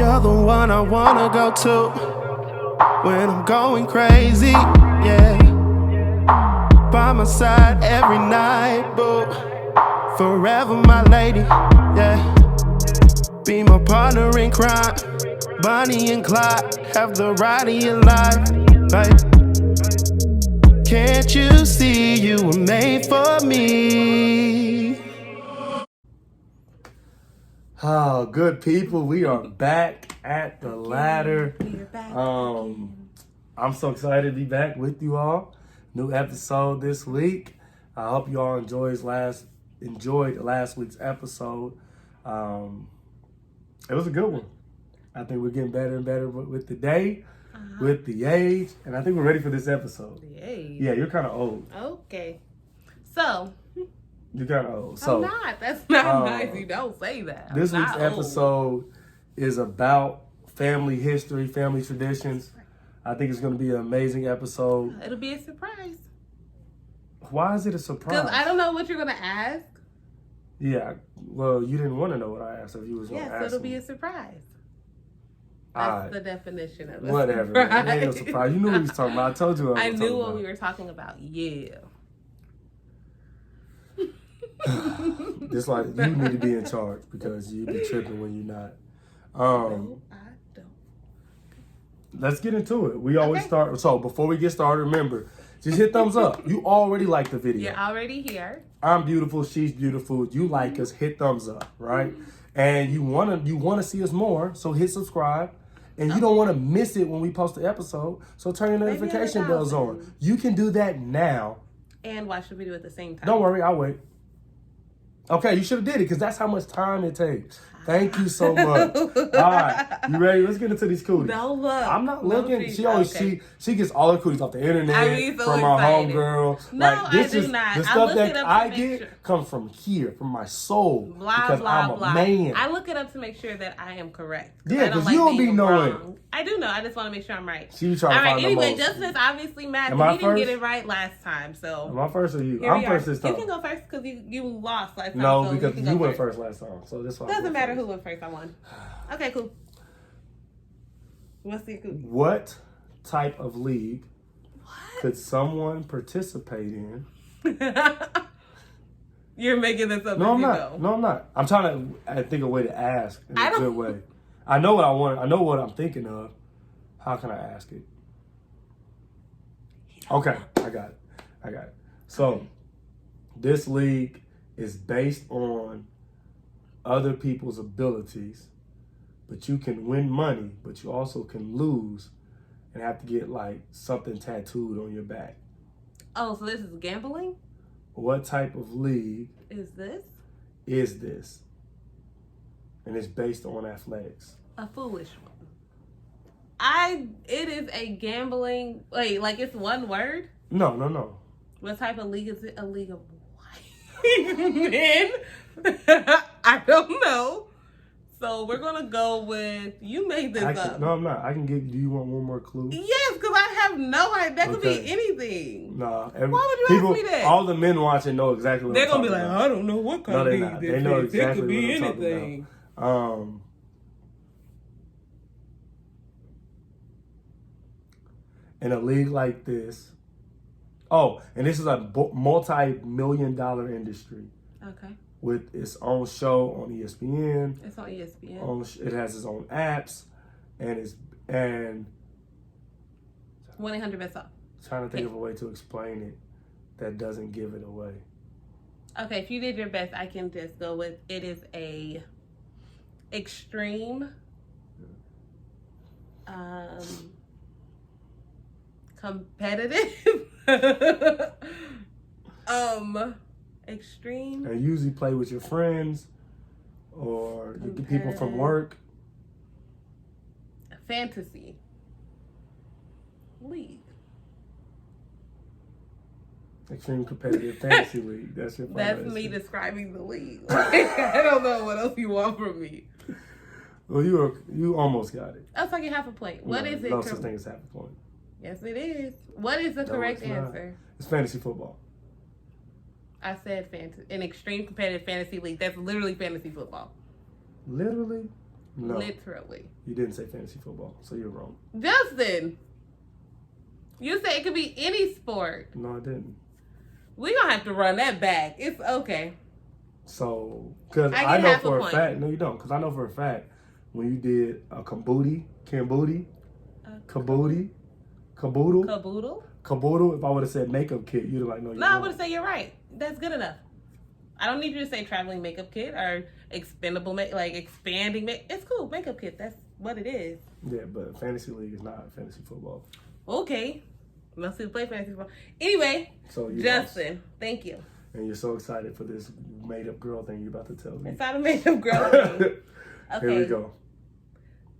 You're the one I wanna go to when I'm going crazy, yeah. By my side every night, boo. Forever my lady, yeah. Be my partner in crime, Bonnie and Clyde. Have the ride of your life, babe. Can't you see you were made for me? Oh, good people, we are back at the ladder. We're back I'm so excited to be back with you all. New episode this week. I hope you all enjoyed last week's episode. It was a good one. I think we're getting better and better with the day, with the age, and I think we're ready for this episode. Yay. Yeah, you're kind of old. Okay. So. You're kind of old. So, I'm not. That's not nice. You don't say that. This week's episode is about family history, family traditions. I think it's going to be an amazing episode. It'll be a surprise. Why is it a surprise? Because I don't know what you're going to ask. Yeah. Well, you didn't want to know what I asked if you was going to ask. Yeah, so it'll me. be a surprise. That's the definition of it. Whatever. Man. It ain't no surprise. You knew what he was talking about. I told you I knew what we were talking about. Yeah. Just like you need to be in charge because you be tripping when you're not. No, I don't. Let's get into it. We always start. So before we get started, remember, just hit thumbs up. You already like the video. You're already here. I'm beautiful. She's beautiful. You like us. Hit thumbs up, right? And you wanna see us more. So hit subscribe. And you don't want to miss it when we post the episode. So turn your notification bells on. You can do that now. And why should we do it at the same time? Don't worry, I'll wait. Okay, you should have did it because that's how much time it takes. Thank you so much. All right, you ready? Let's get into these cooties. Don't look. I'm not looking. She always she gets all her cooties off the internet so from my homegirl. No, like, this I do is, not. The stuff that I get comes from here, from my soul. Blah, because blah, I'm a blah. man. I look it up to make sure that I am correct. Yeah, because you don't be knowing. Wrong. I do know. I just want to make sure I'm right. She be trying to find anyway, the most. Justin is obviously mad Am because I he didn't first? get it right last time. So Am I first or you? Here I'm we first are. this time. You can go first because you lost last time. No, so because you went first last time. So this one doesn't matter who went first. I won. Okay, cool. What's the cookie? What type of league could someone participate in? You're making this up. No, I'm not. No, I'm not. I'm trying to think of a way to ask in a good way. I know what I want. I know what I'm thinking of. How can I ask it? Okay, I got it. So, this league is based on other people's abilities, but you can win money, but you also can lose and have to get like something tattooed on your back. Oh, so this is gambling? What type of league is this? And it's based on athletics. A foolish one. It is a gambling. Wait, like it's one word? No. What type of league is it? A league of white men? I don't know. So we're gonna go with you made this up. No, I'm not. I can give. Do you want one more clue? Yes, because I have no idea. That could be anything. Nah. Why would you ask me that? All the men watching know exactly what they're I'm gonna be like, about. I don't know what kind of league this They know is. exactly It could be what I'm anything. talking about. In a league like this, and this is a multi-million-dollar industry. Okay. With its own show on ESPN. It's on ESPN. It has its own apps, and 1-800 best off. Trying to think of a way to explain it that doesn't give it away. Okay, if you did your best, I can just go with it is a extreme competitive extreme. And usually play with your friends or you get people from work. Fantasy league. Extreme competitive fantasy league. That's your. That's me describing the league. I don't know what else you want from me. Well, you almost got it. That's like a half a point. What is it? No such thing as half a point. Yes, it is. What is the correct answer? It's fantasy football. I said an extreme competitive fantasy league. That's literally fantasy football. Literally? No. Literally. You didn't say fantasy football, so you're wrong. Justin, you said it could be any sport. No, I didn't. We're going to have to run that back. It's okay. So, because I I get know half a for a point. fact, no, you don't, because I know for a fact when you did a caboodle, caboodle, if I would have said makeup kit, you'd have like, no, you're No, I wrong. would have said you're right. That's good enough. I don't need you to say traveling makeup kit or expanding it's cool. Makeup kit, that's what it is. Yeah, but fantasy league is not fantasy football. Okay. Most people play fantasy football. Anyway, So you Justin, thank you. And you're so excited for this made up girl thing you're about to tell me. It's not a makeup girl thing. Okay. Here we go.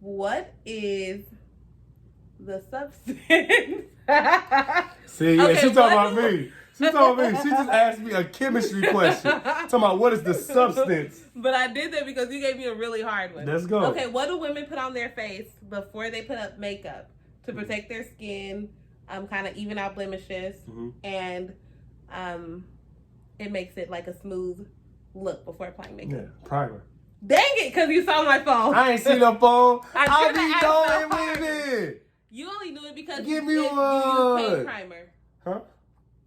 What is the substance? See, yeah, Okay, she talking what- about me. She talking about me. She just asked me a chemistry question. Talking about what is the substance. But I did that because you gave me a really hard one. Let's go. Okay, what do women put on their face before they put up makeup to protect their skin, kind of even out blemishes, and it makes it like a smooth look before applying makeup? Yeah, primer. Dang it, because you saw my phone. I ain't seen no phone. I I should've be asked going that with it. You only knew it because Give me you used one. paint primer. Huh?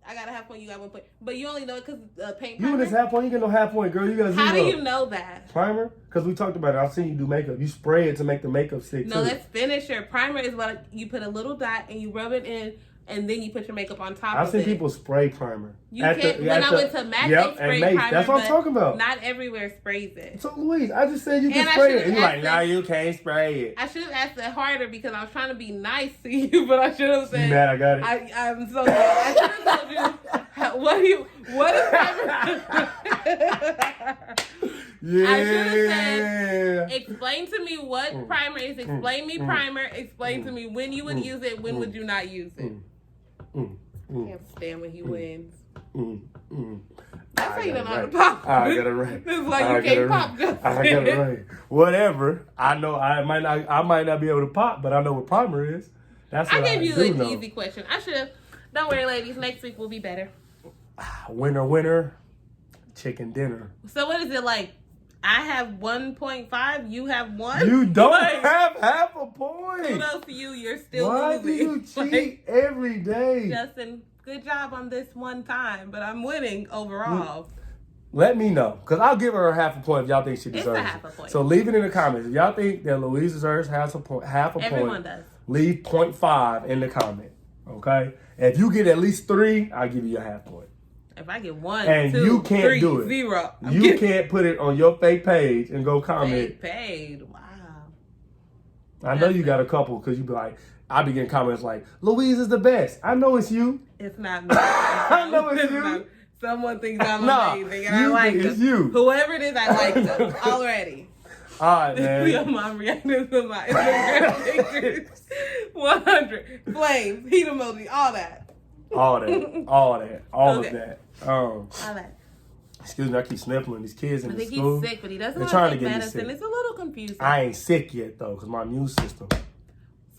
I got a half point, you got 1 point. But you only know it because paint You primer. in this half point, you get no half point, girl. You got 0. How do you know that? Primer? Because we talked about it. I've seen you do makeup. You spray it to make the makeup stick No, too. let's finish your primer is what you put a little dot and you rub it in and then you put your makeup on top I've of seen it. people spray primer. You can't. When I went to MAC, yep, they spray and Mace. primer. That's what I'm but talking about. Not everywhere sprays it. So Louise, I just said you can And I spray it. should've And you're like, asked no, that- you can't spray it. I should have asked that harder because I was trying to be nice to you, but I should have said. You mad I got it? I'm so mad. I should have told you. What is primer? Yeah. I should have said, explain to me what primer is. Explain me primer. Explain to me when you would use it. When would you not use it? Can't stand when he wins. That's how you don't know how to pop. I got it right. This is why you can't pop, Justin. I got it right. Whatever. I know I might not be able to pop, but I know what primer is. That's what I gave you do an know. easy question. I should have. Don't worry, ladies. Next week will be better. Winner, chicken dinner. So what is it like? I have 1.5. You have 1. You don't Like, have half a point. kudos to you. You're still Why do losing. you cheat every day? Justin, good job on this one time, but I'm winning overall. Let me know, because I'll give her half a point if y'all think she It's a deserves half it. a point. So leave it in the comments. If y'all think that Louise deserves half a point, Everyone does. leave 0.5 in the comment, okay? If you get at least 3, I'll give you a half point. If I get 1, And 2, you can't 3, do it. 0, I'm You getting can't put it on your fake page and go comment. paid. Wow. I know you got a couple, because you be like, I be getting comments like, Louise is the best. I know it's you. It's not me. I know it's you. not. Someone thinks I'm Nah, amazing, and I you like think them. it's you. Whoever it is, I like them already. All right, man. Your mom reacted to my Instagram pictures. 100 flames, heat emoji, all that. all of Okay. that. All that. Excuse me, I keep sniffling these kids in I the think school. he's sick, but he doesn't They're want trying to to take get me medicine. sick. It's a little confusing. I ain't sick yet though, because my immune system.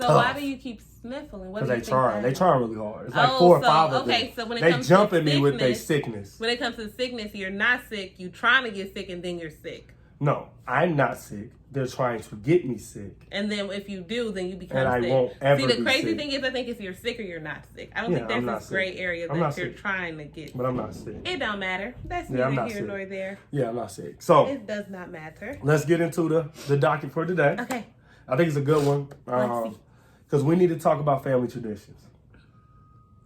So why do you keep sniffling? What Because do you they think trying. that They is? trying really hard. It's like Oh, 4 or so, 5 of okay, them. so when it They comes to jumping me with their sickness- sickness. When it comes to sickness, you're not sick. You trying to get sick, and then you're sick. No, I'm not sick. They're trying to get me sick. And then if you do, then you become And I sick. won't ever See, the be crazy sick. thing is, I think it's you're sick or you're not sick. I don't Yeah, think I'm there's not this gray sick. area I'm that not you're sick. trying to get. But I'm not sick. It don't matter. That's Yeah, I'm neither not here sick. nor there. Yeah, I'm not sick. So It does not matter. let's get into the docket for today. Okay. I think it's a good one. Let's see. Because we need to talk about family traditions.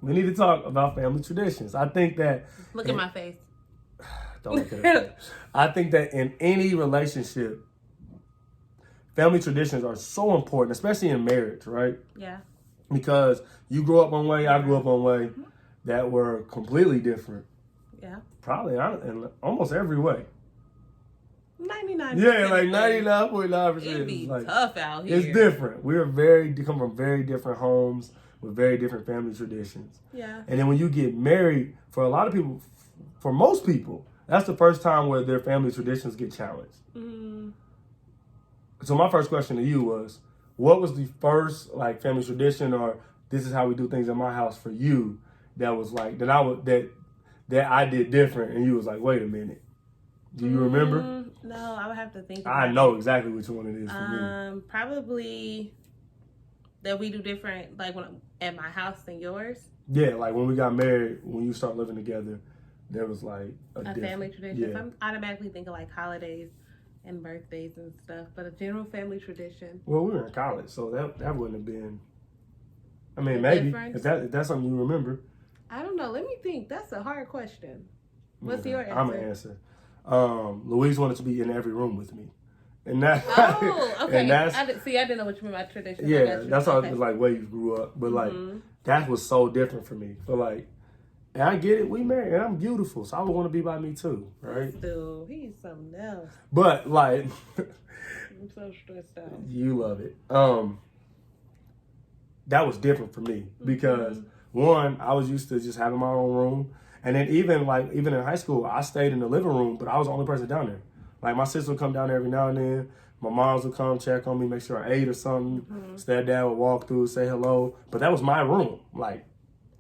We need to talk about family traditions. I think that... Look at my face. Don't look at it. I think that in any relationship, family traditions are so important, especially in marriage, right? Yeah. Because you grew up one way, I grew up one way, that were completely different. Yeah. Probably in almost every way. 99%. Yeah, like of things. 99.9%. It'd be Like, tough out here. it's different. We come from very different homes with very different family traditions. Yeah. And then when you get married, for a lot of people, for most people, that's the first time where their family traditions get challenged. Mm. So my first question to you was, what was the first like family tradition, or this is how we do things in my house for you, that was like that I did different, and you was like, wait a minute. Do you remember? No, I would have to think about I know exactly which one it is for me. Probably that we do different, like when at my house than yours. Yeah, like when we got married, when you start living together, there was like a family tradition. Yeah. I'm automatically thinking like holidays and birthdays and stuff, but a general family tradition. Well, we were in college, so that wouldn't have been. I mean, maybe if that's something you remember. I don't know. Let me think. That's a hard question. What's your answer? I'm gonna answer. Louise wanted to be in every room with me, and that. Oh, okay. And that's, I didn't know what you meant by tradition. Yeah, that's how it was like where you grew up, but like that was so different for me. But like, and I get it. We married, and I'm beautiful, so I would want to be by me too, right? Dude, he's something else. But like, I'm so stressed out. You love it. That was different for me because one, I was used to just having my own room. And then even in high school, I stayed in the living room, but I was the only person down there. Like my sister would come down there every now and then. My moms would come check on me, make sure I ate or something. Stepdad would walk through, say hello. But that was my room. Like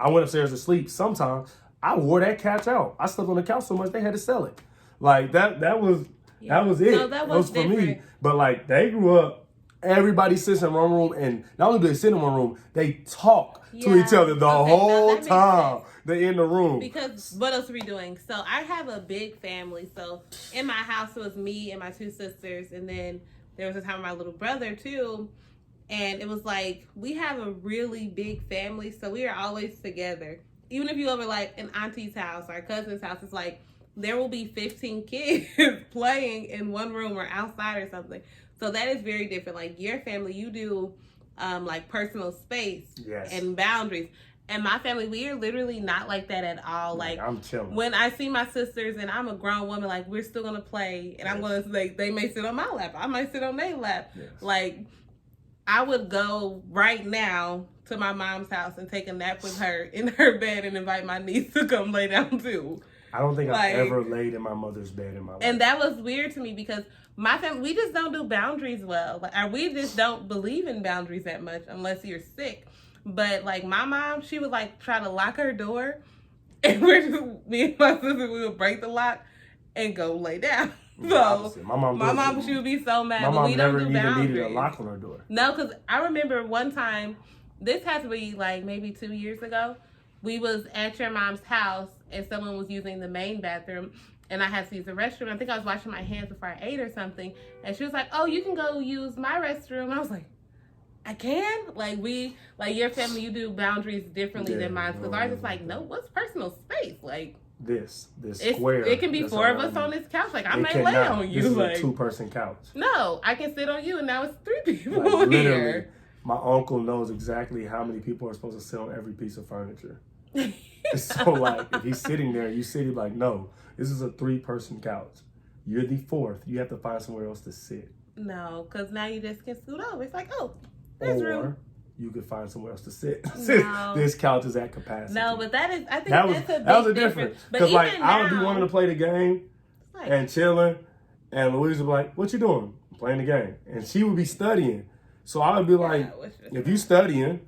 I went upstairs to sleep. Sometimes I wore that couch out. I slept on the couch so much they had to sell it. Like that was it. No, that was for different. me. But like they grew up. Everybody sits in one room, and not only do they sit in one room, they talk to each other the whole time they're in the room. Because what else are we doing? So I have a big family. So in my house, it was me and my two sisters, and then there was a time with my little brother too. And it was like we have a really big family, so we are always together. Even if you go over like an auntie's house or a cousin's house, it's like there will be 15 kids playing in one room or outside or something. So that is very different. Like your family, you do like personal space and boundaries. And my family, we are literally not like that at all. Like I'm chilling. When I see my sisters and I'm a grown woman, like we're still gonna play, and I'm gonna like they may sit on my lap, I might sit on their lap. Like I would go right now to my mom's house and take a nap with her in her bed and invite my niece to come lay down too. I don't think I've ever laid in my mother's bed in my life. And that was weird to me because my family, we just don't do boundaries well. Like, we just don't believe in boundaries that much unless you're sick. But like my mom, she would like try to lock her door, and me and my sister, we would break the lock and go lay down. So my mom, she would be so mad. My mom we never don't do even boundaries. needed a lock on her door. No, because I remember one time, this had to be like maybe 2 years ago. We was at your mom's house and someone was using the main bathroom and I had to use the restroom. I think I was washing my hands before I ate or something. And she was like, oh, you can go use my restroom. And I was like, I can? Like your family, you do boundaries differently than mine. Because ours is like, no, what's personal space? Like this square. It can be 4 of us on this couch. Like I may lay on you. This is like, a 2-person couch. No, I can sit on you and now it's 3 people like, literally, here. My uncle knows exactly how many people are supposed to sit on every piece of furniture. So like if he's sitting there, you sit, he's like, no, this is a 3-person couch. You're the 4th. You have to find somewhere else to sit. No, because now you just can scoot over. It's like, oh, there's room. You could find somewhere else to sit. No. This couch is at capacity. No, but I think that was a difference. Because like I would be wanting to play the game and chilling, and Louise would be like, "What you doing?" I'm playing the game, and she would be studying. So I would be like, "If you studying,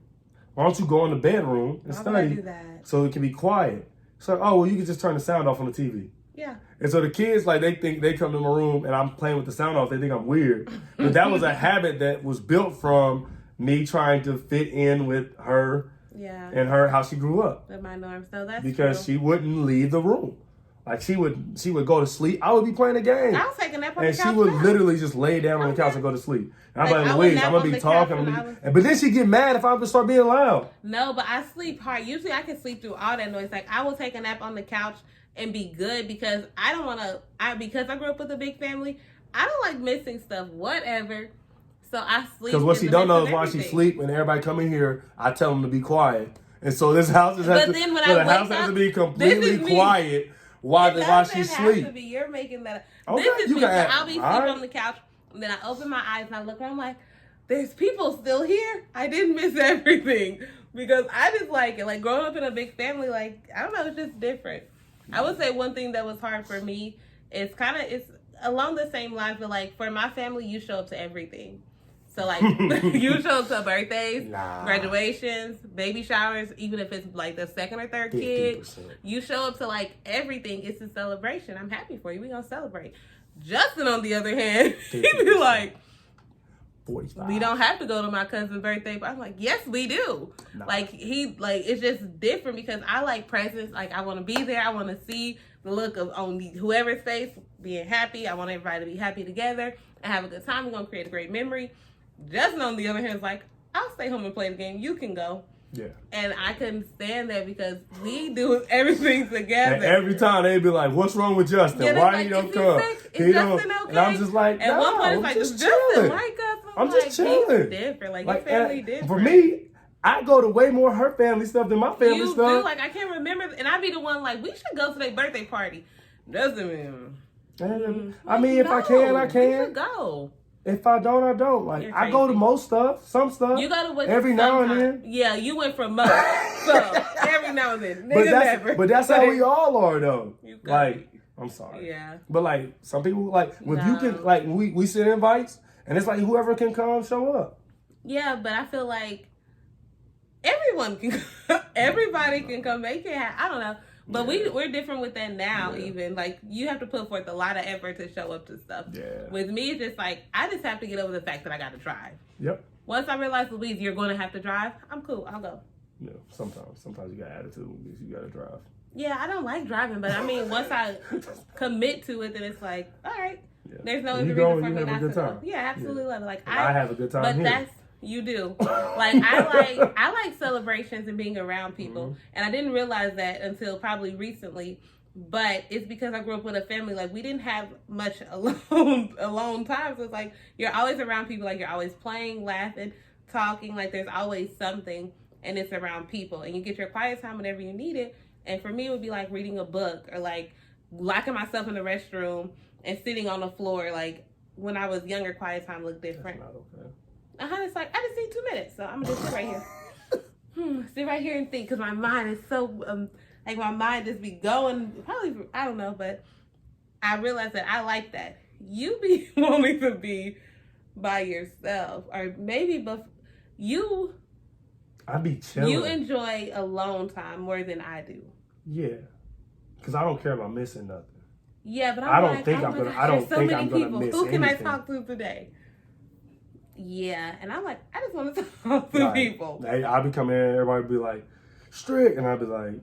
why don't you go in the bedroom and study so it can be quiet?" So oh well, you can just turn the sound off on the TV. Yeah. And so the kids, like, they think they come to my room and I'm playing with the sound off. They think I'm weird. But that was a habit that was built from me trying to fit in with her and how she grew up. With my norms. So that's because she wouldn't leave the room. Like, she would go to sleep. I would be playing a game. I was taking that on the couch. And she would literally just lay down on the couch and go to sleep. And I'm like, Louise, I'm going to be talking. But then she'd get mad if I would start being loud. No, but I sleep hard. Usually I can sleep through all that noise. Like, I will take a nap on the couch and be good because I don't want to, because I grew up with a big family, I don't like missing stuff, whatever. So I sleep. Because what she don't know is while she sleep and everybody come in here, I tell them to be quiet. And so this house has to be completely quiet while she sleep. You're making that up. Okay, this is me. So I'll be sleeping on the couch and then I open my eyes and I look and I'm like, there's people still here. I didn't miss everything because I just like it. Like growing up in a big family, like, I don't know, it's just different. I would say one thing that was hard for me is it's along the same lines, but like for my family, you show up to everything. So, like, you show up to birthdays, graduations, baby showers, even if it's, like, the second or third 50%. Kid. You show up to, like, everything. It's a celebration. I'm happy for you. We're going to celebrate. Justin, on the other hand, he be like, 45. We don't have to go to my cousin's birthday. But I'm like, yes, we do. Like, it's just different because I like presents. Like, I want to be there. I want to see the look of on whoever's face being happy. I want everybody to be happy together and have a good time. We're going to create a great memory. Justin, on the other hand, is like, I'll stay home and play the game. You can go. Yeah. And I couldn't stand that because we do everything together. And every time they'd be like, what's wrong with Justin? Yeah, why he don't come? Is Justin okay? And I'm just like, at one point, it's like, is Justin like us? I'm just chilling. He's different. Like, your family different. For me, I go to way more her family stuff than my family stuff. You do? Like, I can't remember. And I'd be the one like, we should go to their birthday party. Justin, I mean, if I can, I can. We should go. If I don't, I don't. Like, I go to most stuff, some stuff. You go to what? Every now and then. Yeah, you went from most. So, every now and then. But that's how we all are, though. Like, I'm sorry. Yeah. But, like, some people, like, if you can, like, we send invites, and it's like whoever can come, show up. Yeah, but I feel like everyone can everybody can come. They can have, I don't know. But we're different with that now, even. Like, you have to put forth a lot of effort to show up to stuff. Yeah. With me, it's just like, I just have to get over the fact that I got to drive. Yep. Once I realize, Louise, you're going to have to drive, I'm cool. I'll go. Yeah, sometimes you got attitude, Louise. You got to drive. Yeah, I don't like driving, but I mean, once I commit to it, then it's like, all right. Yeah. There's no reason for me not to go. Yeah, absolutely love it. Like, I have a good time but here. That's... You do. Like, I like celebrations and being around people. Mm-hmm. And I didn't realize that until probably recently. But it's because I grew up with a family. Like, we didn't have much alone time. So it's like, you're always around people. Like, you're always playing, laughing, talking. Like, there's always something. And it's around people. And you get your quiet time whenever you need it. And for me, it would be like reading a book. Or like locking myself in the restroom and sitting on the floor. Like, when I was younger, quiet time looked different. That's not okay. It's like, I just need 2 minutes, so I'm gonna just sit right here. Sit right here and think, because my mind is so, like, my mind just be going, probably, I don't know, but I realized that I like that. You be wanting to be by yourself, or maybe, but I be chilling. You enjoy alone time more than I do. Yeah, because I don't care about missing nothing. Yeah, but I don't think I'm gonna miss Who can anything. I talk to today? Yeah, and I'm like, I just want to talk to people. I'll be coming in, everybody be like, Strick, and I'll be like,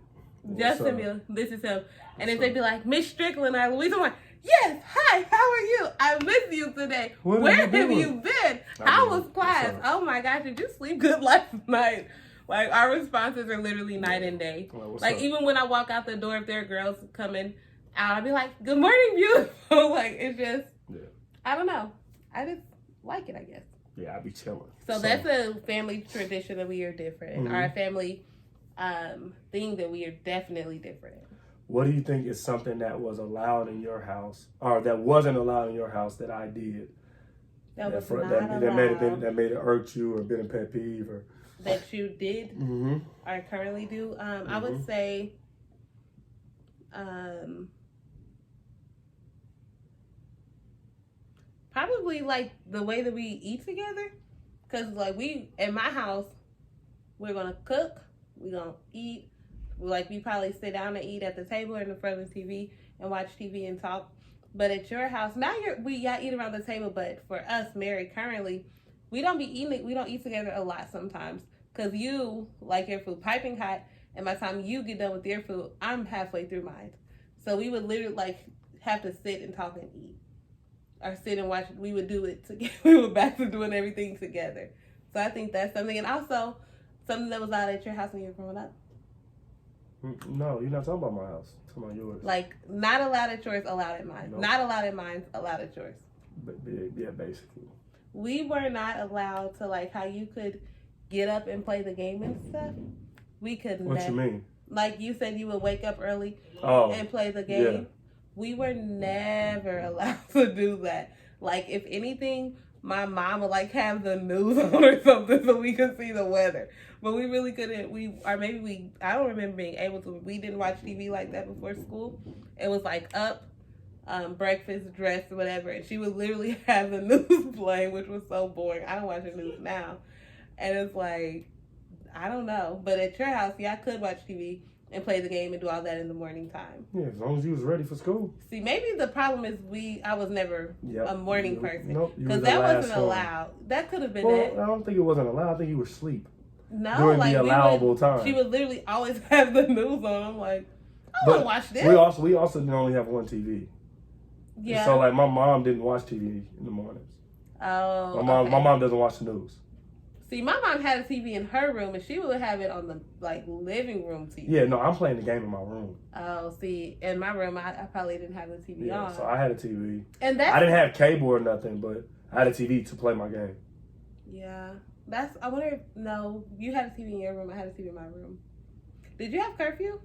Justin, this is him. And if they be like, Miss Strickland or Louise, I'm like, yes, hi, how are you? I miss you today. Where have you been? How was class? Oh my gosh, did you sleep good last night? Like, our responses are literally night and day. Like, even when I walk out the door, if there are girls coming out, I'll be like, good morning, beautiful. Like, it's just, I don't know. I just like it, I guess. Yeah, I be chilling. So that's a family tradition that we are different in. Mm-hmm. Our family thing that we are definitely different in. What do you think is something that was allowed in your house, or that wasn't allowed in your house that I did? That made it irk you, or been a pet peeve, or that you did or currently do? I would say probably like the way that we eat together, because like in my house, we're gonna cook, we're gonna eat. We probably sit down and eat at the table or in front of the TV and watch TV and talk. But at your house, now y'all eat around the table. But for us, married currently, we don't eat together a lot sometimes, because you like your food piping hot, and by the time you get done with your food, I'm halfway through mine. So we would literally have to sit and talk and eat, or sit and watch. We would do it together. We were back to doing everything together. So I think that's something, and also something that was out at your house when you were growing up. No, you're not talking about my house. I'm talking about yours. Like, not allowed at yours, allowed at mine. Nope. Not allowed at mine, allowed at yours. Yeah, basically. We were not allowed to, like, how you could get up and play the game and stuff. We could never. What you mean? Like, you said you would wake up early and play the game. Yeah. We were never allowed to do that. Like, if anything, my mom would, like, have the news on or something so we could see the weather. But we really couldn't. I don't remember being able to. We didn't watch TV like that before school. It was like up, breakfast, dressed, or whatever, and she would literally have the news playing, which was so boring. I don't watch the news now. And it's like, I don't know. But at your house, I could watch TV and play the game and do all that in the morning time. Yeah, as long as you was ready for school. See, maybe the problem is I was never a morning person. Nope, because that wasn't allowed. That could have been it. I don't think it wasn't allowed. I think you were asleep. No, during like the allowable time. She would literally always have the news on. I'm like, I want to watch this. We also didn't only have one TV. Yeah. So like my mom didn't watch TV in the mornings. Oh. My mom doesn't watch the news. See, my mom had a TV in her room, and she would have it on the living room TV. Yeah, no, I'm playing the game in my room. Oh, see, in my room, I probably didn't have the TV on. So I had a TV. And I didn't have cable or nothing, but I had a TV to play my game. Yeah, I wonder if, no, you had a TV in your room, I had a TV in my room. Did you have curfew?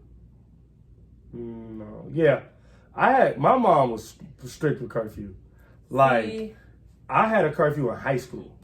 No. Yeah, my mom was strict with curfew. Like, I had a curfew in high school.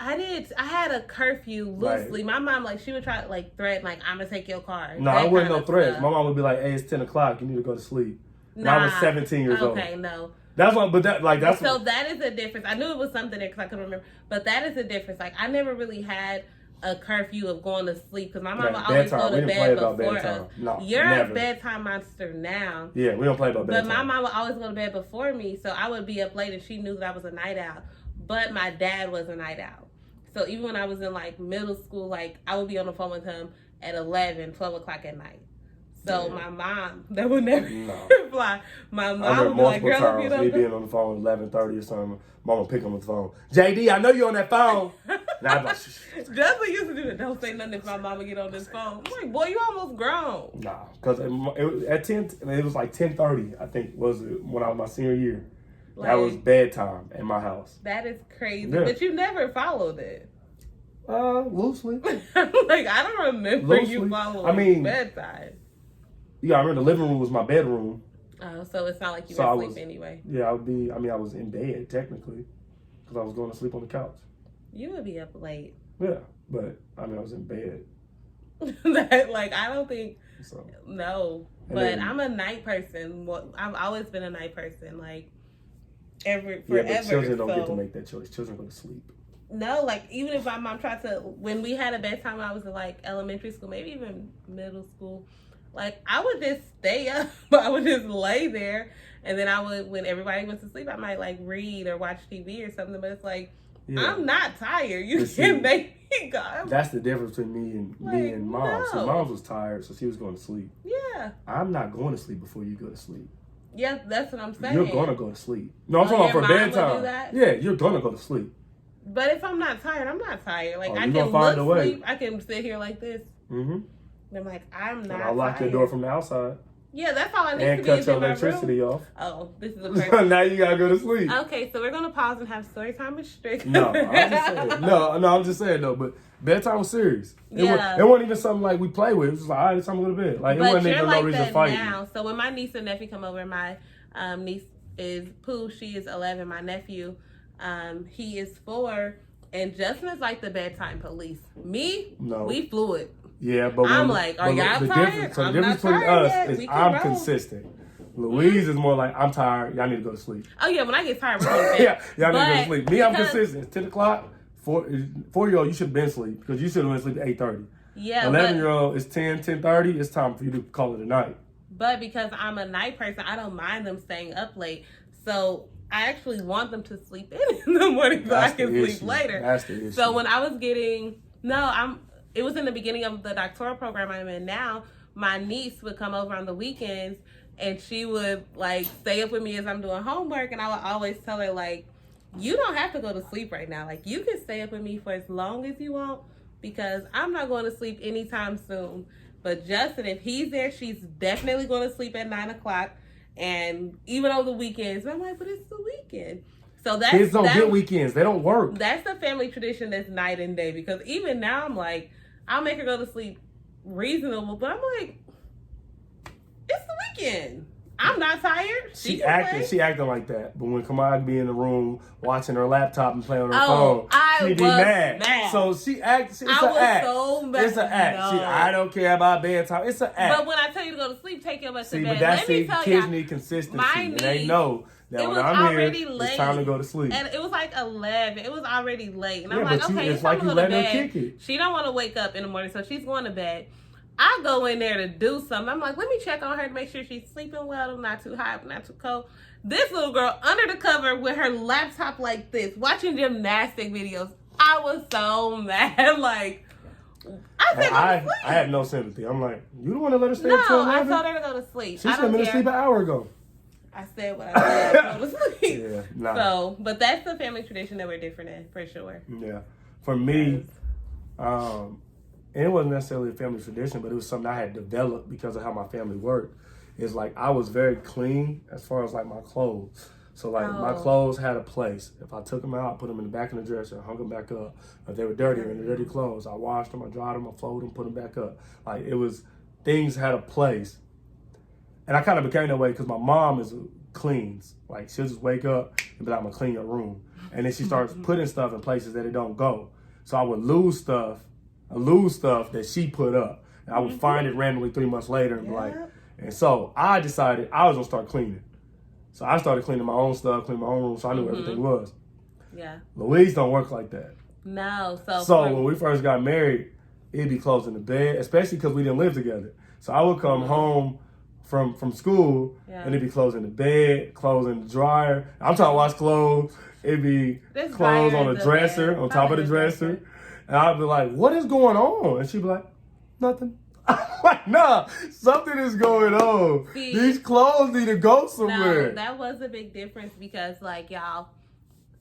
I had a curfew loosely. My mom, she would try to, threaten, I'm going to take your car. No, it wasn't no threats. My mom would be like, hey, it's 10 o'clock. You need to go to sleep. And I was 17 years old. Okay, no. That's what, but that's so that is a difference. I knew it was something there because I couldn't remember. But that is a difference. I never really had a curfew of going to sleep because my mom would always go to bed before us. No, you're never. A bedtime monster now. Yeah, we don't play about bedtime. But my mom would always go to bed before me, so I would be up late and she knew that I was a night owl. But my dad was a night owl. So even when I was in middle school, I would be on the phone with him at 11, 12 o'clock at night. So my mom, that would never reply. My mom would be like, girl, if you don't... me being on the phone at 11:30 or something, mom would pick up the phone. JD, I know you're on that phone. And I'm like, Justin used to do that. Don't say nothing if my mama get on this phone. I'm like, boy, you almost grown. Nah, because at 10, it was 10:30, I think, was it, when I was my senior year. That was bedtime in my house. That is crazy. Yeah. But you never followed it. Loosely. I don't remember you following bedtime. Yeah, I remember the living room was my bedroom. Oh, so it's not like you were asleep anyway. Yeah, I was in bed technically because I was going to sleep on the couch. You would be up late. Yeah, but I was in bed. I don't think, so. No. But I'm a night person. I've always been a night person. Forever. Yeah, but children don't get to make that choice. Children go to sleep. No, even if my mom tried to, when we had a bedtime when I was in elementary school, maybe even middle school, I would just stay up. I would just lay there, and then I would, when everybody went to sleep, I might read or watch TV or something. But it's I'm not tired. You can't make me go. That's the difference between me and mom. No. So mom was tired, so she was going to sleep. Yeah. I'm not going to sleep before you go to sleep. Yeah, that's what I'm saying. You're gonna go to sleep. No, I'm talking about for bedtime. Yeah, you're gonna go to sleep. But if I'm not tired, I'm not tired. I can look sleep. I can sit here like this. Mm-hmm. And I'm not. And I'll lock your door from the outside. Yeah, that's all I need to be. And cut your electricity off. Oh, this is a perfect. Now you gotta go to sleep. Okay, so we're gonna pause and have story time with Strick. No, I'm just saying. I'm just saying though. But bedtime was serious. It wasn't even something we play with. It was just all right, it's something a little bit. It wasn't even no reason to fight. Now, so when my niece and nephew come over, my niece is Pooh. She is 11. My nephew, he is 4. And Justin is the bedtime police. Me, we fluid. Yeah, but I'm are y'all tired? So the difference between us is I'm consistent. Louise is more I'm tired. Y'all need to go to sleep. Oh yeah, when I get tired, we're going to bed. Yeah, y'all need to go to sleep. Me, I'm consistent. It's 10 o'clock. 4-year-old, you should have been asleep because you should have been asleep at 8:30. Yeah. 11-year-old, it's 10:30. It's time for you to call it a night. But because I'm a night person, I don't mind them staying up late. So I actually want them to sleep in the morning so I can sleep later. That's the issue. So when I was it was in the beginning of the doctoral program I'm in now, my niece would come over on the weekends and she would stay up with me as I'm doing homework, and I would always tell her you don't have to go to sleep right now. You can stay up with me for as long as you want because I'm not going to sleep anytime soon. But Justin, if he's there, she's definitely going to sleep at 9 o'clock. And even on the weekends, I'm but it's the weekend. So kids don't get weekends. They don't work. That's the family tradition that's night and day. Because even now, I'm I'll make her go to sleep reasonable. But I'm it's the weekend. I'm not tired. She acting like that. But when Kamaya be in the room watching her laptop and playing on her phone, she be mad. So she acts. It's an act. So mad. It's an act. No. I don't care about bedtime. It's an act. But when I tell you to go to sleep, take your butt to bed. But that's it. Kids need consistency. And they know that when I'm here, it's time to go to sleep. And it was like 11. It was already late. And I'm like, okay, it's time to go to bed. She don't want to wake up in the morning, so she's going to bed. I go in there to do something. I'm like, let me check on her to make sure she's sleeping well, not too hot, not too cold. This little girl under the cover with her laptop like this, watching gymnastic videos. I was so mad. Like, I had no sympathy. I'm like, you don't want to let her stay up till 11? I told her to go to sleep. She should have been asleep an hour ago. I said what I said. Go to sleep. Yeah, nah. So, but that's the family tradition that we're different in, for sure. Yeah. For me, and it wasn't necessarily a family tradition, but it was something I had developed because of how my family worked. It's like I was very clean as far as like my clothes. So like my clothes had a place. If I took them out, I put them in the back of the dresser, hung them back up. If they were dirty, in the dirty clothes, I washed them, I dried them, I folded them, put them back up. Like it was, things had a place. And I kind of became that way because my mom is cleans. Like she'll just wake up and be like, I'm gonna clean your room. And then she starts putting stuff in places that it don't go. So I would lose stuff that she put up. And I would find it randomly 3 months later and be like, and so I decided I was gonna start cleaning. So I started cleaning my own stuff, cleaning my own room, so I knew where everything was. Yeah. Louise don't work like that. No. So when we first got married, it'd be clothes in the bed, especially because we didn't live together. So I would come home from school and it'd be clothes in the bed, clothes in the dryer. I'm trying to wash clothes. It'd be clothes on the dresser, on top of the dresser. And I'd be like, what is going on? And she'd be like, nothing. I'm like, nah, something is going on. See, these clothes need to go somewhere. No, that was a big difference because, like, y'all,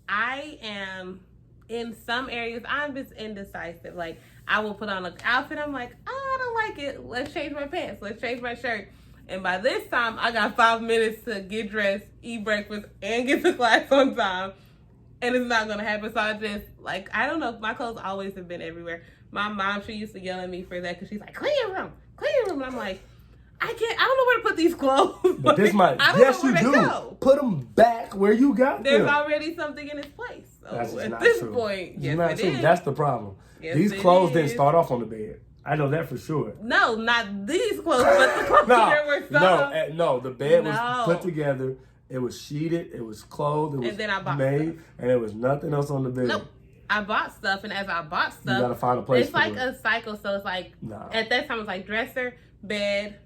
I am, in some areas, I'm just indecisive. Like, I will put on an outfit, I'm like, oh, I don't like it. Let's change my pants. Let's change my shirt. And by this time, I got 5 minutes to get dressed, eat breakfast, and get to class on time. And it's not going to happen. So I just, like, I don't know. My clothes always have been everywhere. My mom, she used to yell at me for that because she's like, clean your room. And I'm like, I don't know where to put these clothes. But this might, yes, you do. Go. Put them back where you got them. There's already something in its place. So that's at this point, yes, not true. That's the problem. Yes, these clothes didn't start off on the bed. I know that for sure. No, not these clothes, but the clothes that were stuff. No, the bed was put together. It was sheeted. It was clothed. It was made, and there was nothing else on the bed. Nope. I bought stuff, and as I bought stuff, you gotta find a place. It's like a cycle. So it's like at that time, it's like dresser, bed,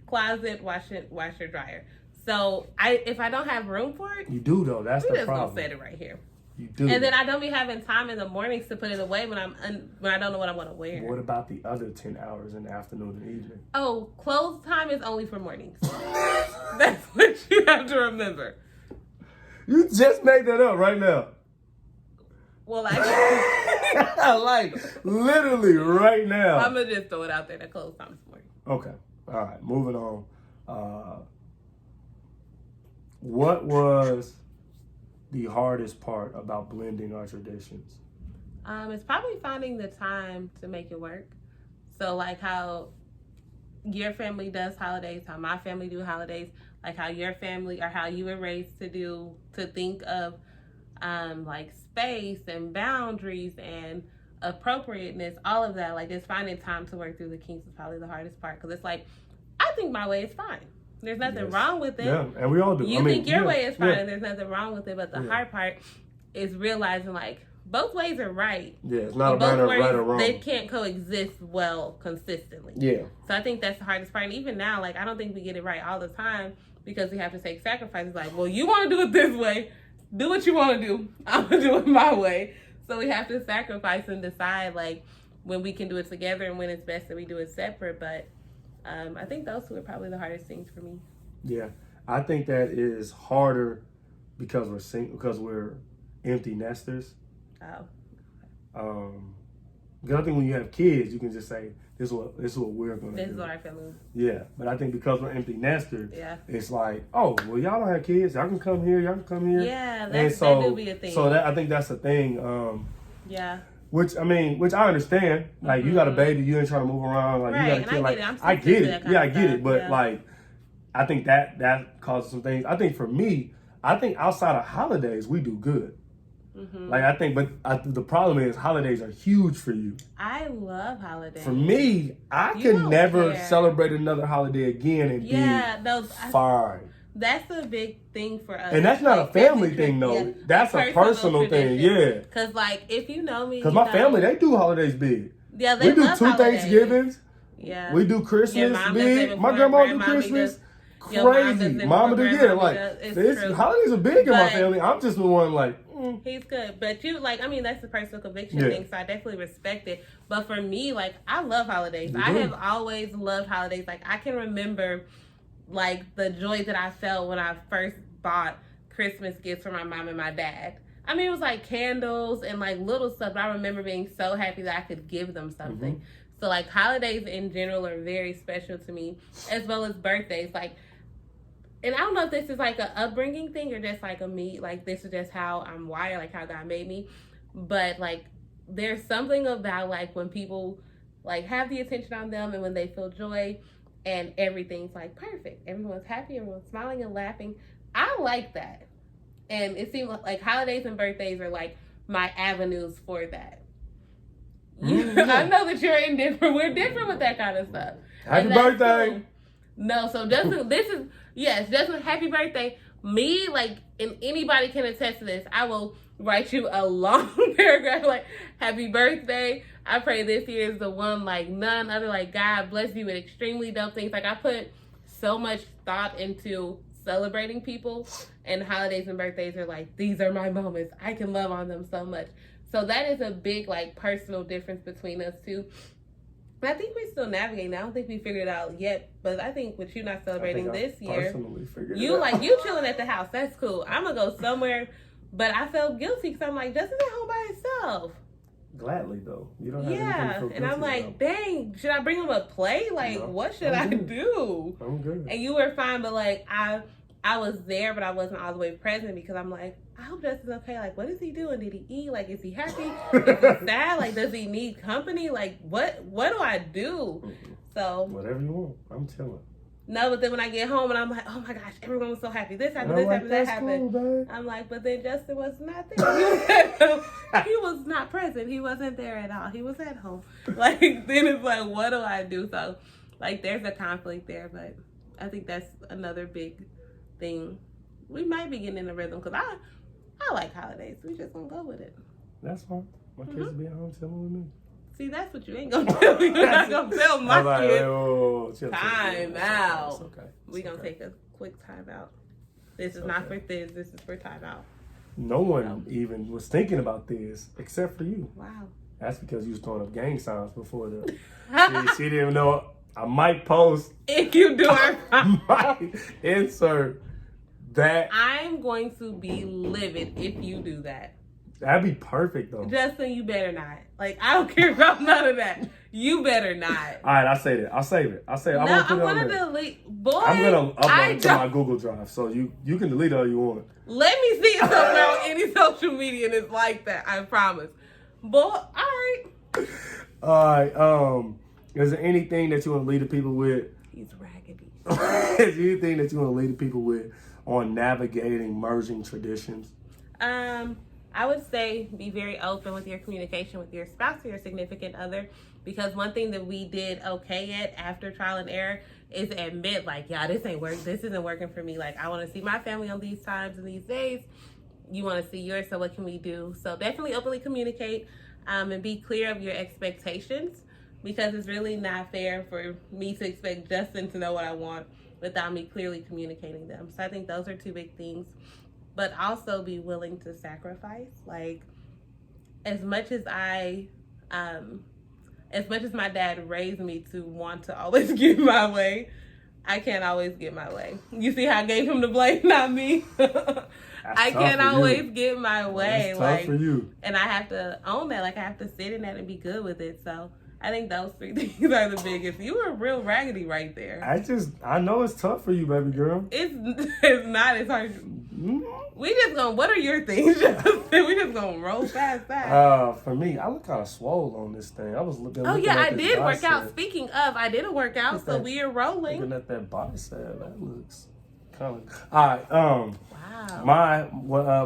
closet, washer, dryer. So if I don't have room for it, you do though. That's the problem. Gonna set it right here. You do. And then I don't be having time in the mornings to put it away when I don't know what I want to wear. What about the other 10 hours in the afternoon and evening? Oh, clothes time is only for mornings. That's what you have to remember. You just made that up right now. Well, I like literally right now. I'm gonna just throw it out there. That clothes time is morning. Okay. All right. Moving on. What was the hardest part about blending our traditions? It's probably finding the time to make it work. So like how your family does holidays, how my family do holidays, like how your family or how you were raised to think of like space and boundaries and appropriateness, all of that. Like just finding time to work through the kinks is probably the hardest part because it's like, I think my way is fine. There's nothing wrong with it. Yeah, and we all do. You think your way is fine and there's nothing wrong with it, but the hard part is realizing like both ways are right. Yeah, it's not a matter of right or wrong. They can't coexist well consistently. Yeah. So I think that's the hardest part. And even now, like I don't think we get it right all the time because we have to take sacrifices. Like, well, you want to do it this way, do what you want to do. I'm gonna do it my way. So we have to sacrifice and decide like when we can do it together and when it's best that we do it separate. But I think those two are probably the hardest things for me. Yeah, I think that is harder because we're because we're empty nesters. Oh. Because I think when you have kids, you can just say, "This is what we're gonna do. This is our family." Yeah, but I think because we're empty nesters, it's like, oh, well, y'all don't have kids. Y'all can come here. Y'all can come here. Yeah, that do be a thing. So I think that's a thing. Yeah. Which I understand. Like you got a baby, you ain't trying to move around. Like you got a kid. Like I get it. Yeah, I get it. But like I think that causes some things. I think for me, I think outside of holidays, we do good. Mm-hmm. Like I think, the problem is holidays are huge for you. I love holidays. For me, I can never celebrate another holiday again and be fine. That's a big thing for us. And that's not a family thing, though. Yeah. That's a personal thing, yeah. Because, like, if you know me... Because my family, they do holidays big. Yeah, they love holidays. We do 2 Thanksgivings. Yeah. We do Christmas big. My grandma do Christmas. Crazy. Mama do, yeah. Like, holidays are big in my family. I'm just the one, like... He's good. But you, like, I mean, that's the personal conviction thing, so I definitely respect it. But for me, like, I love holidays. I have always loved holidays. Like, I can remember... like the joy that I felt when I first bought Christmas gifts for my mom and my dad. I mean, it was like candles and like little stuff, but I remember being so happy that I could give them something. Mm-hmm. So like holidays in general are very special to me, as well as birthdays. Like, and I don't know if this is like an upbringing thing or just like a me, like this is just how I'm wired, like how God made me. But like, there's something about like when people like have the attention on them and when they feel joy, and everything's like perfect. Everyone's happy, everyone's smiling and laughing. I like that. And it seems like holidays and birthdays are like my avenues for that. I know that you're indifferent. We're different with that kind of stuff. Happy birthday. Cool. No, so Justin, Justin, happy birthday. Me, like, and anybody can attest to this. I will write you a long paragraph like, happy birthday. I pray this year is the one like none other. Like, God bless you with extremely dope things. Like, I put so much thought into celebrating people, and holidays and birthdays are like, these are my moments. I can love on them so much. So that is a big like personal difference between us two. I think we're still navigating. I don't think we figured it out yet, but I think with you not celebrating this year, you like you chilling at the house. That's cool. I'm gonna go somewhere, but I felt guilty because I'm like, Justin's at home by himself. Gladly though, you don't have anything to feel and I'm like, about. Dang, should I bring him a plate? Like, no, what should I do? I'm good. And you were fine, but like I was there, but I wasn't all the way present because I'm like, I hope Justin's okay. Like, what is he doing? Did he eat? Like, is he happy? Is he sad? Like, does he need company? Like, what do I do? Mm-hmm. So whatever you want, I'm chilling. No, but then when I get home and I'm like, oh my gosh, everyone was so happy. This happened, this happened, that happened. Cool, I'm like, but then Justin was not there. He was not present. He wasn't there at all. He was at home. Like, then it's like, what do I do? So, like, there's a conflict there, but I think that's another big thing. We might be getting in the rhythm because I like holidays. We just gonna go with it. That's fine. My kids will be at home chilling with me. See, that's what you ain't gonna do. You're not gonna tell my kids. Time out. Okay. We gonna take a quick time out. This is not for this. This is for time out. No one even was thinking about this except for you. Wow. That's because you was throwing up gang signs before the. she didn't even know. I might post. If you do, I might insert that. I'm going to be livid if you do that. That'd be perfect, though. Justin, you better not. Like, I don't care about none of that. You better not. All right, I'll say that. I'll save it. No, I'm going to delete. Boy, I'm going to upload it to my Google Drive, so you can delete it all you want. Let me see something on any social media and it's like that. I promise. Boy, all right. All right. Is there anything that you want to lead the people with? He's raggedy. Is there anything that you want to lead the people with on navigating merging traditions? I would say be very open with your communication with your spouse or your significant other, because one thing that we did okay at after trial and error is admit, like, yeah, this isn't working for me. Like, I want to see my family on these times and these days. You want to see yours, so what can we do? So definitely openly communicate and be clear of your expectations, because it's really not fair for me to expect Justin to know what I want without me clearly communicating them. So I think those are two big things. But also be willing to sacrifice. Like, as much as my dad raised me to want to always get my way, I can't always get my way. You see how I gave him the blame, not me? I can't always get my way. That's tough for you. And I have to own that. Like, I have to sit in that and be good with it. So I think those 3 things are the biggest. You were real raggedy right there. I know it's tough for you, baby girl. It's not. It's hard. We just gonna. What are your things? We just gonna roll past that. For me, I look kind of swole on this thing. I was looking. Oh yeah, I did bicep. work out. Speaking of, I did a workout, so we are rolling. Looking at that bicep, that looks kind of. All right. Wow.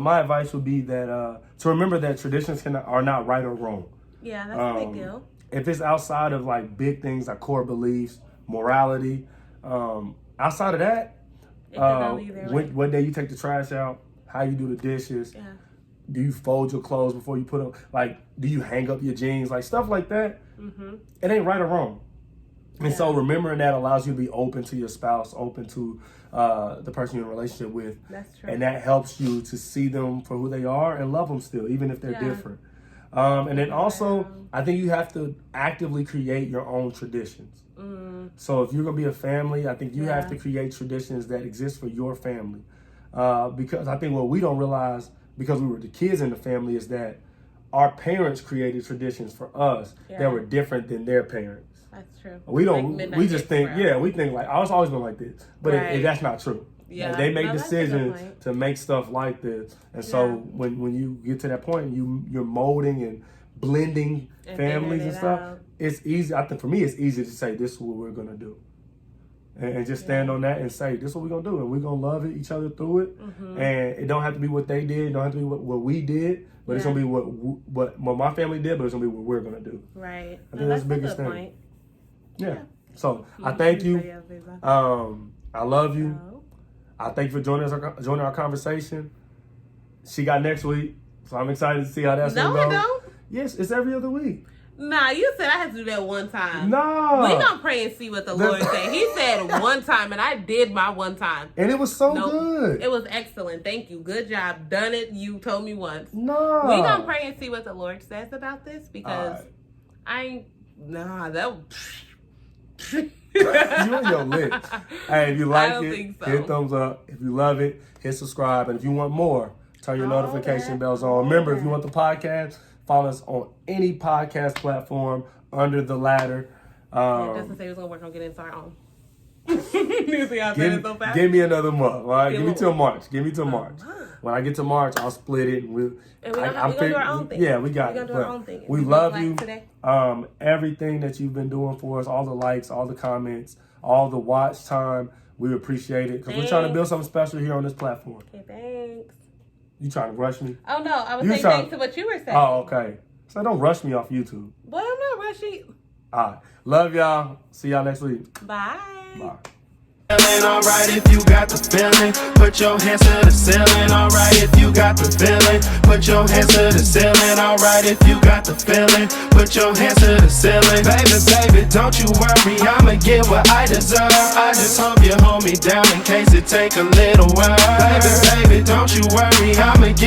My advice would be that to remember that traditions are not right or wrong. Yeah, that's a big deal. If it's outside of like big things like core beliefs, morality, outside of that, what day you take the trash out, how you do the dishes, do you fold your clothes before you put them, like do you hang up your jeans, like stuff like that. It ain't right or wrong. And so remembering that allows you to be open to your spouse, open to the person you're in a relationship with. That's true. And that helps you to see them for who they are and love them still, even if they're different. And then also, I think you have to actively create your own traditions. So if you're going to be a family, I think you have to create traditions that exist for your family. Because I think what we don't realize, because we were the kids in the family, is that our parents created traditions for us that were different than their parents. That's true. We don't, like we just think, we think like, I was always been like this. But that's not true. Yeah, like they make decisions to make stuff like this, and so when you get to that point, you're molding and blending families and stuff. It's easy. I think for me, it's easy to say this is what we're gonna do, and just stand on that and say this is what we're gonna do, and we're gonna love each other through it. And it don't have to be what they did, it don't have to be what we did, but it's gonna be what my family did, but it's gonna be what we're gonna do. Right. I think that's the biggest thing. Yeah. So I thank you. I love you. I thank you for joining our conversation. She got next week, so I'm excited to see how that's going to go. No, I don't. Yes, it's every other week. Nah, you said I had to do that one time. No. We gonna pray and see what the Lord said. He said one time, and I did my one time. And it was so good. It was excellent. Thank you. Good job. Done it. You told me once. No. We gonna pray and see what the Lord says about this, because you and your lips. Hey, if you like it, hit thumbs up. If you love it, hit subscribe. And if you want more, turn your notification bells on. Remember, if you want the podcast, follow us on any podcast platform under the ladder. Justin said he was gonna work on getting our own. You see how I said it so fast? Give me another month. All right, give me till March. When I get to March, I'll split it. And we're gonna do our own thing. Yeah, we got it. Our own thing. We love you. Everything that you've been doing for us, all the likes, all the comments, all the watch time, we appreciate it, because we're trying to build something special here on this platform. Okay, thanks. You trying to rush me? Oh no, I was saying thanks to what you were saying. Oh, okay. So don't rush me off YouTube. Well, I'm not rushing. All right. Love y'all. See y'all next week. Bye. Bye. Feeling alright if you got the feeling. Put your hands to the ceiling. Alright if you got the feeling. Put your hands to the ceiling. Alright if you got the feeling. Put your hands to the ceiling. Baby, don't you worry, I'ma get what I deserve. I just hope you hold me down in case it take a little while. Baby, don't you worry, I'ma get